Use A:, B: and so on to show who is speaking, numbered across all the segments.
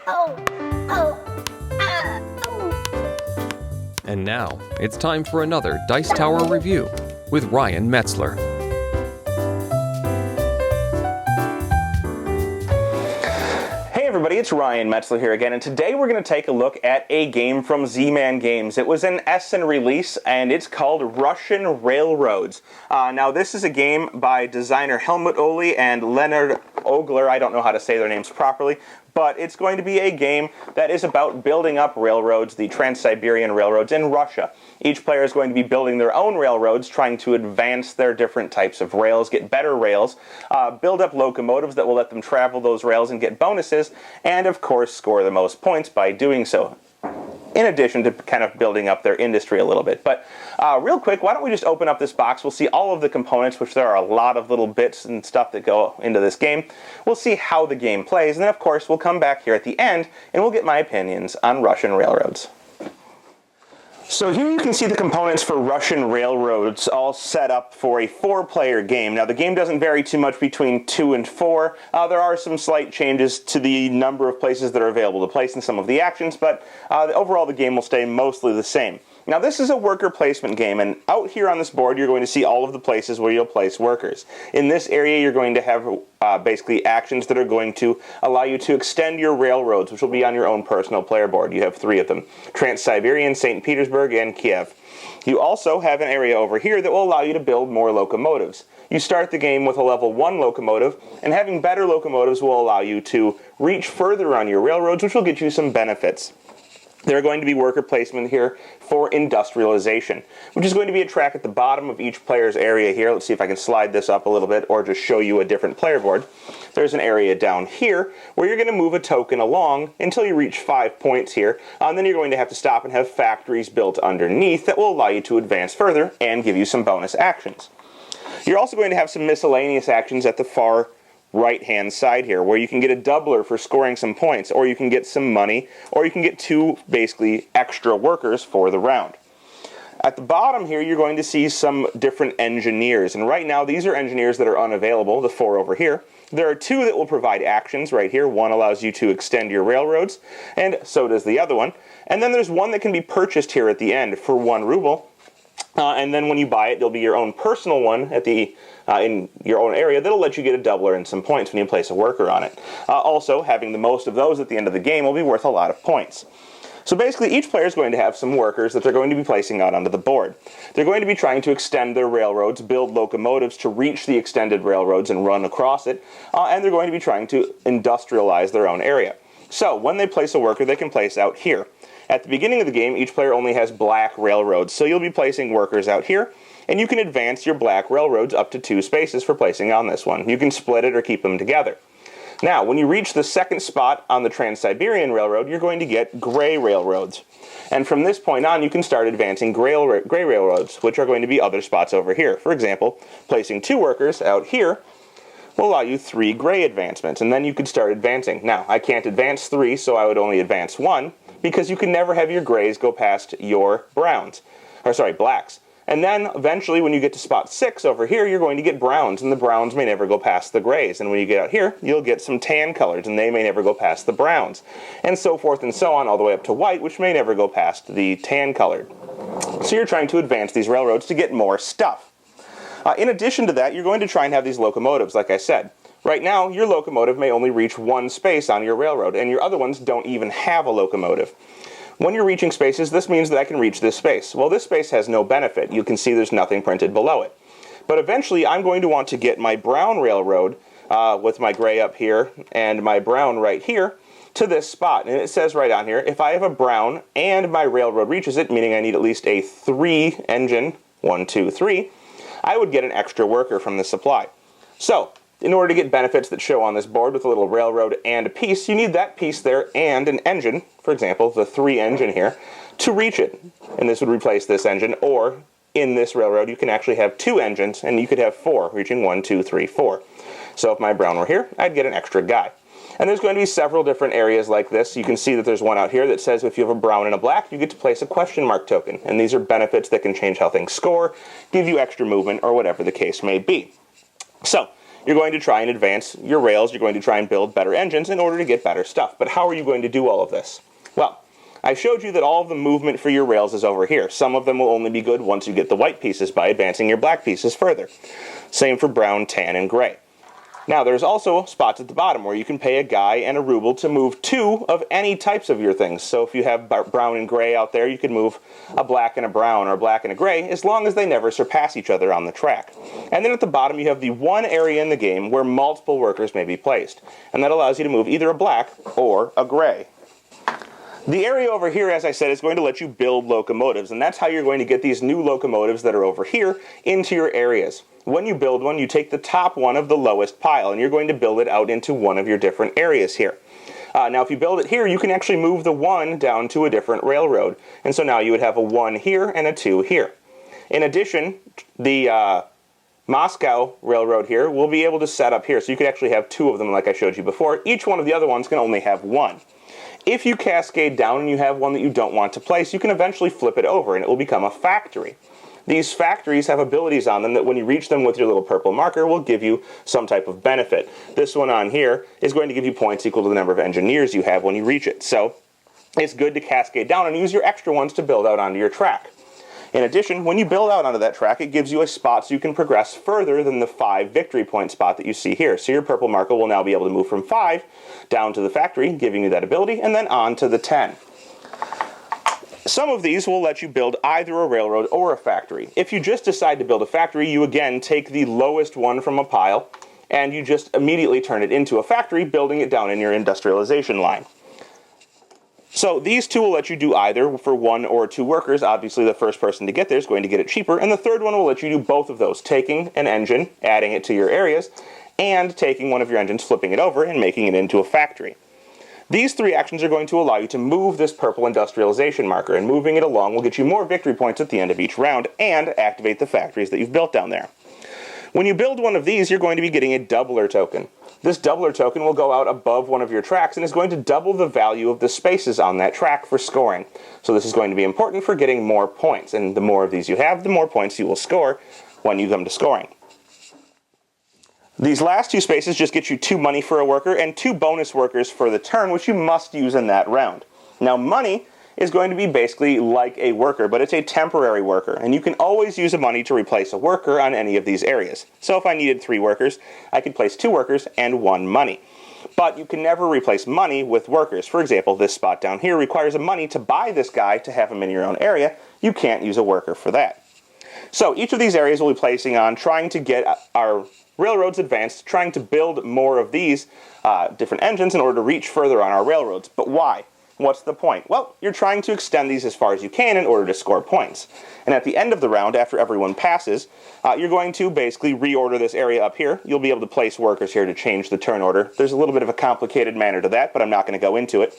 A: And now, it's time for another Dice Tower review with Ryan Metzler.
B: Hey everybody, it's Ryan Metzler here again, and today we're going to take a look at a game from Z-Man Games. It was an Essen release, and it's called Russian Railroads. Now, this is a game by designer Helmut Oli and Leonard Ogler. I don't know how to say their names properly, but it's going to be a game that is about building up railroads, the Trans-Siberian railroads in Russia. Each player is going to be building their own railroads, trying to advance their different types of rails, get better rails, build up locomotives that will let them travel those rails and get bonuses, and of course score the most points by doing so, in addition to kind of building up their industry a little bit. But real quick, why don't we just open up this box? We'll see all of the components, which there are a lot of little bits and stuff that go into this game. We'll see how the game plays, and then of course we'll come back here at the end and we'll get my opinions on Russian railroads. So here you can see the components for Russian Railroads all set up for a 4-player game. Now the game doesn't vary too much between 2 and 4. There are some slight changes to the number of places that are available to place in some of the actions, but overall the game will stay mostly the same. Now this is a worker placement game, and out here on this board you're going to see all of the places where you'll place workers. In this area you're going to have basically actions that are going to allow you to extend your railroads, which will be on your own personal player board. You have 3 of them: Trans-Siberian, St. Petersburg, and Kiev. You also have an area over here that will allow you to build more locomotives. You start the game with a level 1 locomotive, and having better locomotives will allow you to reach further on your railroads, which will get you some benefits. There are going to be worker placement here for industrialization, which is going to be a track at the bottom of each player's area here. Let's see if I can slide this up a little bit or just show you a different player board. There's an area down here where you're going to move a token along until you reach 5 points here, and then you're going to have to stop and have factories built underneath that will allow you to advance further and give you some bonus actions. You're also going to have some miscellaneous actions at the far right-hand side here, where you can get a doubler for scoring some points, or you can get some money, or you can get 2 basically extra workers for the round. At the bottom here, you're going to see some different engineers, and right now these are engineers that are unavailable, the 4 over here. There are 2 that will provide actions right here. One allows you to extend your railroads, and so does the other one. And then there's one that can be purchased here at the end for 1 ruble. And then when you buy it, there'll be your own personal one at the in your own area that'll let you get a doubler and some points when you place a worker on it. Also, having the most of those at the end of the game will be worth a lot of points. So basically, each player is going to have some workers that they're going to be placing out onto the board. They're going to be trying to extend their railroads, build locomotives to reach the extended railroads and run across it, and they're going to be trying to industrialize their own area. So when they place a worker, they can place out here. At the beginning of the game, each player only has black railroads, so you'll be placing workers out here, and you can advance your black railroads up to 2 spaces for placing on this one. You can split it or keep them together. Now, when you reach the second spot on the Trans-Siberian Railroad, you're going to get gray railroads. And from this point on, you can start advancing gray railroads, which are going to be other spots over here. For example, placing 2 workers out here will allow you 3 gray advancements, and then you could start advancing. Now, I can't advance 3, so I would only advance 1, because you can never have your grays go past your blacks. And then, eventually, when you get to spot 6 over here, you're going to get browns, and the browns may never go past the grays. And when you get out here, you'll get some tan colors, and they may never go past the browns. And so forth and so on, all the way up to white, which may never go past the tan colored. So you're trying to advance these railroads to get more stuff. In addition to that, you're going to try and have these locomotives, like I said. Right now, your locomotive may only reach 1 space on your railroad, and your other ones don't even have a locomotive. When you're reaching spaces, this means that I can reach this space. Well, this space has no benefit. You can see there's nothing printed below it. But eventually, I'm going to want to get my brown railroad, with my gray up here and my brown right here, to this spot. And it says right on here, if I have a brown and my railroad reaches it, meaning I need at least a 3 engine, 1, 2, 3, I would get an extra worker from the supply. So, in order to get benefits that show on this board with a little railroad and a piece, you need that piece there and an engine, for example, the 3 engine here, to reach it. And this would replace this engine, or in this railroad you can actually have 2 engines, and you could have 4, reaching 1, 2, 3, 4. So if my brown were here, I'd get an extra guy. And there's going to be several different areas like this. You can see that there's one out here that says if you have a brown and a black, you get to place a question mark token. And these are benefits that can change how things score, give you extra movement, or whatever the case may be. So, You're going to try and advance your rails, you're going to try and build better engines in order to get better stuff. But how are you going to do all of this? Well, I showed you that all of the movement for your rails is over here. Some of them will only be good once you get the white pieces by advancing your black pieces further. Same for brown, tan, and gray. Now, there's also spots at the bottom where you can pay a guy and a ruble to move 2 of any types of your things. So if you have brown and gray out there, you can move a black and a brown or a black and a gray, as long as they never surpass each other on the track. And then at the bottom, you have the one area in the game where multiple workers may be placed. And that allows you to move either a black or a gray. The area over here, as I said, is going to let you build locomotives, and that's how you're going to get these new locomotives that are over here into your areas. When you build one, you take the top one of the lowest pile, and you're going to build it out into one of your different areas here. Now, if you build it here, you can actually move the 1 down to a different railroad, and so now you would have a 1 here and a 2 here. In addition, the Moscow Railroad here will be able to set up here, so you could actually have 2 of them like I showed you before. Each one of the other ones can only have 1. If you cascade down and you have one that you don't want to place, you can eventually flip it over and it will become a factory. These factories have abilities on them that when you reach them with your little purple marker will give you some type of benefit. This one on here is going to give you points equal to the number of engineers you have when you reach it. So it's good to cascade down and use your extra ones to build out onto your track. In addition, when you build out onto that track, it gives you a spot so you can progress further than the 5 victory point spot that you see here. So your purple marker will now be able to move from 5 down to the factory, giving you that ability, and then on to the 10. Some of these will let you build either a railroad or a factory. If you just decide to build a factory, you again take the lowest one from a pile, and you just immediately turn it into a factory, building it down in your industrialization line. So these 2 will let you do either for 1 or 2 workers. Obviously, the first person to get there is going to get it cheaper, and the third one will let you do both of those, taking an engine, adding it to your areas, and taking one of your engines, flipping it over, and making it into a factory. These 3 actions are going to allow you to move this purple industrialization marker, and moving it along will get you more victory points at the end of each round, and activate the factories that you've built down there. When you build one of these, you're going to be getting a doubler token. This doubler token will go out above one of your tracks and is going to double the value of the spaces on that track for scoring. So this is going to be important for getting more points, and the more of these you have, the more points you will score when you come to scoring. These last 2 spaces just get you 2 money for a worker and 2 bonus workers for the turn, which you must use in that round. Now, money is going to be basically like a worker, but it's a temporary worker, and you can always use a money to replace a worker on any of these areas. So if I needed 3 workers, I could place 2 workers and 1 money. But you can never replace money with workers. For example, this spot down here requires a money to buy this guy to have him in your own area. You can't use a worker for that. So each of these areas we'll be placing on, trying to get our railroads advanced, trying to build more of these different engines in order to reach further on our railroads. But why? What's the point? Well, you're trying to extend these as far as you can in order to score points. And at the end of the round, after everyone passes, you're going to basically reorder this area up here. You'll be able to place workers here to change the turn order. There's a little bit of a complicated manner to that, but I'm not going to go into it.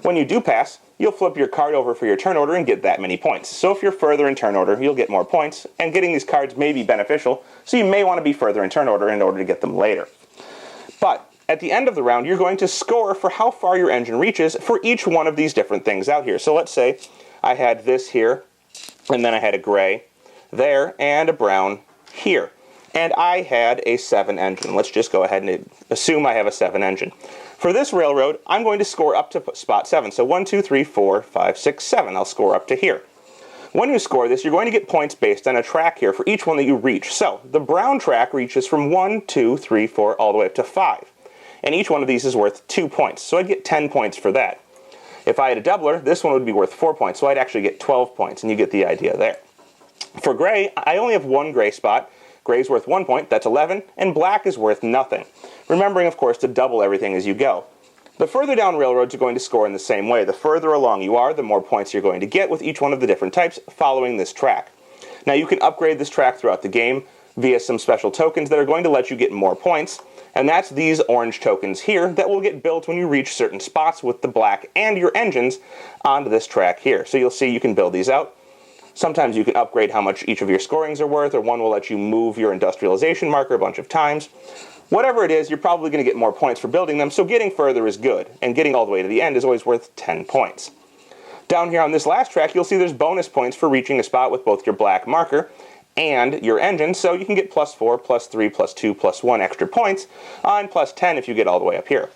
B: When you do pass, you'll flip your card over for your turn order and get that many points. So if you're further in turn order, you'll get more points, and getting these cards may be beneficial, so you may want to be further in turn order in order to get them later. But at the end of the round, you're going to score for how far your engine reaches for each one of these different things out here. So let's say I had this here, and then I had a gray there, and a brown here. And I had a 7 engine. Let's just go ahead and assume I have a 7 engine. For this railroad, I'm going to score up to spot 7. So 1, 2, 3, 4, 5, 6, 7. I'll score up to here. When you score this, you're going to get points based on a track here for each one that you reach. So the brown track reaches from 1, 2, 3, 4, all the way up to 5. And each one of these is worth 2 points. So I'd get 10 points for that. If I had a doubler, this one would be worth 4 points. So I'd actually get 12 points, and you get the idea there. For gray, I only have 1 gray spot. Gray's worth 1 point, that's 11, and black is worth nothing. Remembering, of course, to double everything as you go. The further down railroads are going to score in the same way. The further along you are, the more points you're going to get with each one of the different types following this track. Now you can upgrade this track throughout the game via some special tokens that are going to let you get more points, and that's these orange tokens here that will get built when you reach certain spots with the black and your engines onto this track here. So you'll see you can build these out. Sometimes you can upgrade how much each of your scorings are worth, or one will let you move your industrialization marker a bunch of times. Whatever it is, you're probably going to get more points for building them, so getting further is good, and getting all the way to the end is always worth 10 points. Down here on this last track, you'll see there's bonus points for reaching a spot with both your black marker and your engine, so you can get +4, +3, +2, +1 extra points, and +10 if you get all the way up here.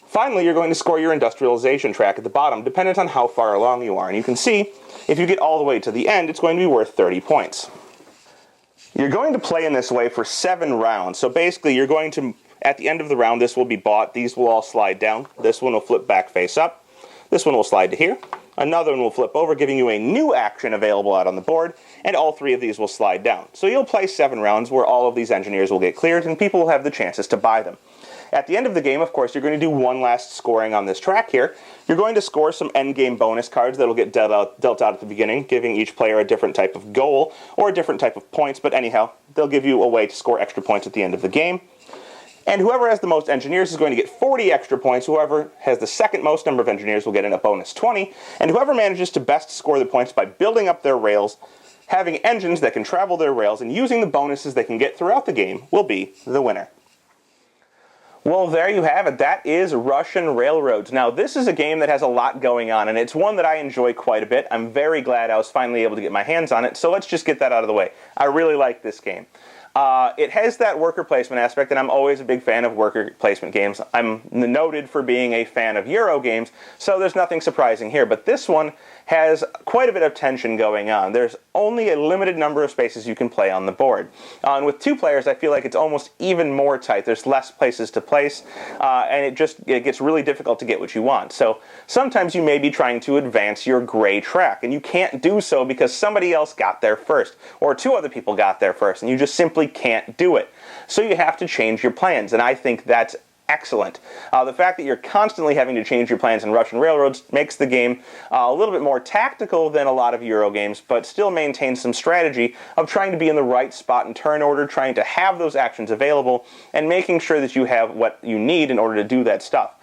B: Finally, you're going to score your industrialization track at the bottom, dependent on how far along you are. And you can see, if you get all the way to the end, it's going to be worth 30 points. You're going to play in this way for 7 rounds. So basically, you're going to, at the end of the round, this will be bought. These will all slide down. This one will flip back face up. This one will slide to here. Another one will flip over, giving you a new action available out on the board. And all 3 of these will slide down. So you'll play 7 rounds where all of these engineers will get cleared, and people will have the chances to buy them. At the end of the game, of course, you're going to do one last scoring on this track here. You're going to score some endgame bonus cards that will get dealt out at the beginning, giving each player a different type of goal or a different type of points. But anyhow, they'll give you a way to score extra points at the end of the game. And whoever has the most engineers is going to get 40 extra points. Whoever has the second most number of engineers will get a bonus 20. And whoever manages to best score the points by building up their rails, having engines that can travel their rails, and using the bonuses they can get throughout the game will be the winner. Well, there you have it. That is Russian Railroads. Now, this is a game that has a lot going on, and it's one that I enjoy quite a bit. I'm very glad I was finally able to get my hands on it, so let's just get that out of the way. I really like this game. It has that worker placement aspect, and I'm always a big fan of worker placement games. I'm noted for being a fan of Euro games, so there's nothing surprising here. But this one has quite a bit of tension going on. There's only a limited number of spaces you can play on the board. And with 2 players, I feel like it's almost even more tight. There's less places to place, and it gets really difficult to get what you want. So sometimes you may be trying to advance your gray track, and you can't do so because somebody else got there first, or 2 other people got there first, and you just simply can't do it. So you have to change your plans, and I think that's excellent. The fact that you're constantly having to change your plans in Russian Railroads makes the game a little bit more tactical than a lot of Euro games, but still maintains some strategy of trying to be in the right spot in turn order, trying to have those actions available, and making sure that you have what you need in order to do that stuff.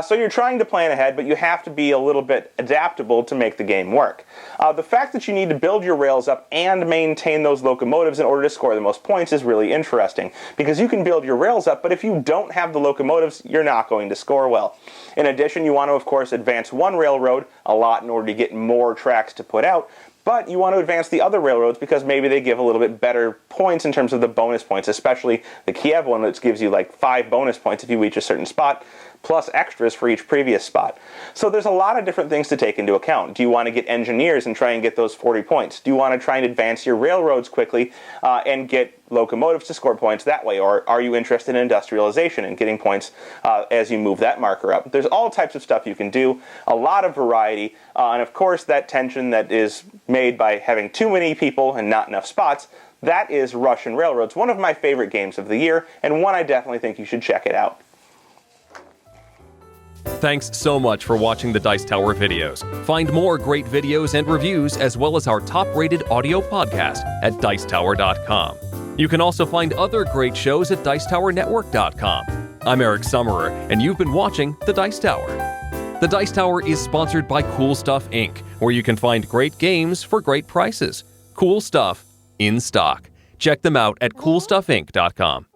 B: So you're trying to plan ahead, but you have to be a little bit adaptable to make the game work. The fact that you need to build your rails up and maintain those locomotives in order to score the most points is really interesting, because you can build your rails up, but if you don't have the locomotives, you're not going to score well. In addition, you want to, of course, advance one railroad a lot in order to get more tracks to put out, but you want to advance the other railroads because maybe they give a little bit better points in terms of the bonus points, especially the Kiev one, which gives you like 5 bonus points if you reach a certain spot, plus extras for each previous spot. So there's a lot of different things to take into account. Do you want to get engineers and try and get those 40 points? Do you want to try and advance your railroads quickly and get locomotives to score points that way? Or are you interested in industrialization and getting points as you move that marker up? There's all types of stuff you can do, a lot of variety, and of course that tension that is made by having too many people and not enough spots. That is Russian Railroads, one of my favorite games of the year, and one I definitely think you should check it out.
A: Thanks so much for watching the Dice Tower videos. Find more great videos and reviews, as well as our top-rated audio podcast at Dicetower.com. You can also find other great shows at Dicetowernetwork.com. I'm Eric Summerer, and you've been watching The Dice Tower. The Dice Tower is sponsored by Cool Stuff Inc., where you can find great games for great prices. Cool stuff in stock. Check them out at CoolStuffInc.com.